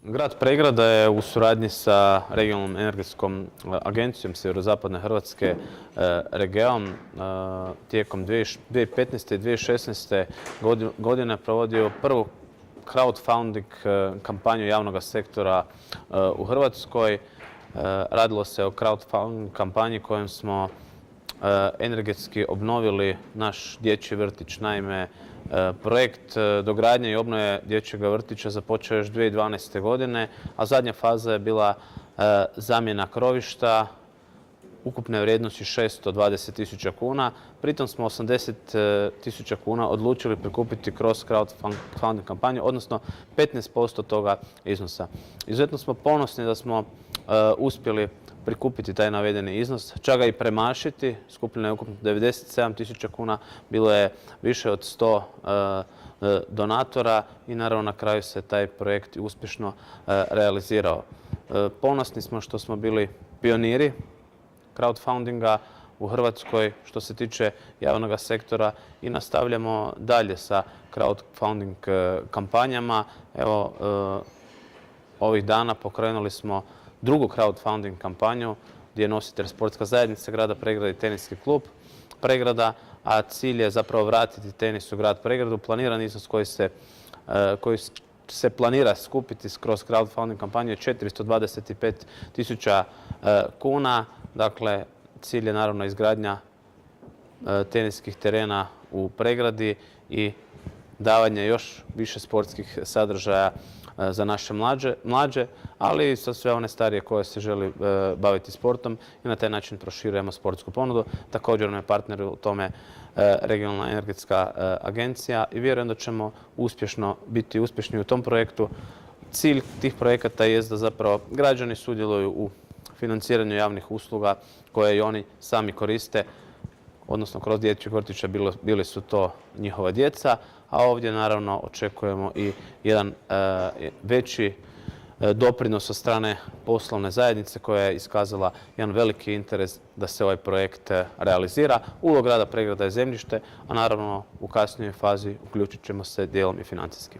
Grad Pregrada je u suradnji sa regionalnom energetskom agencijom Sjeverozapadne Hrvatske Regeom tijekom 2015. i 2016. godine provodio prvu crowdfunding kampanju javnog sektora u Hrvatskoj. Radilo se o crowdfunding kampanji kojom smo energetski obnovili naš dječji vrtić. Naime, projekt dogradnje i obnove dječjeg vrtića započeo još 2012. godine, a zadnja faza je bila zamjena krovišta ukupne vrijednosti 620.000 kuna. Pritom smo 80.000 kuna odlučili prikupiti kroz crowdfunding kampanju, odnosno 15% toga iznosa. Izuzetno smo ponosni da smo uspjeli prikupiti taj navedeni iznos, čak ga i premašiti. Skupljeno je ukupno 97.000 kuna, bilo je više od 100 donatora i naravno na kraju se taj projekt uspješno realizirao. Ponosni smo što smo bili pioniri crowdfundinga u Hrvatskoj što se tiče javnog sektora i nastavljamo dalje sa crowdfunding kampanjama. Evo, ovih dana pokrenuli smo drugu crowdfunding kampanju gdje je nositelj sportska zajednica grada Pregrada i teniski klub Pregrada, a cilj je zapravo vratiti tenis u grad Pregradu. Planiran iznos koji se planira skupiti kroz crowdfunding kampanju je 425.000 kuna. Dakle, cilj je naravno izgradnja teniskih terena u Pregradi i davanje još više sportskih sadržaja za naše mlađe, ali i za sve one starije koje se želi baviti sportom i na taj način proširujemo sportsku ponudu. Također nam je partner u tome regionalna energetska agencija i vjerujem da ćemo biti uspješni u tom projektu. Cilj tih projekata je da zapravo građani sudjeluju u financiranju javnih usluga koje i oni sami koriste, odnosno kroz dječjeg vrtića bili su to njihova djeca, a ovdje naravno očekujemo i jedan veći doprinos od strane poslovne zajednice koja je iskazala jedan veliki interes da se ovaj projekt realizira. Ulog grada Pregrada je zemljište, a naravno u kasnijoj fazi uključit ćemo se dijelom i financijski.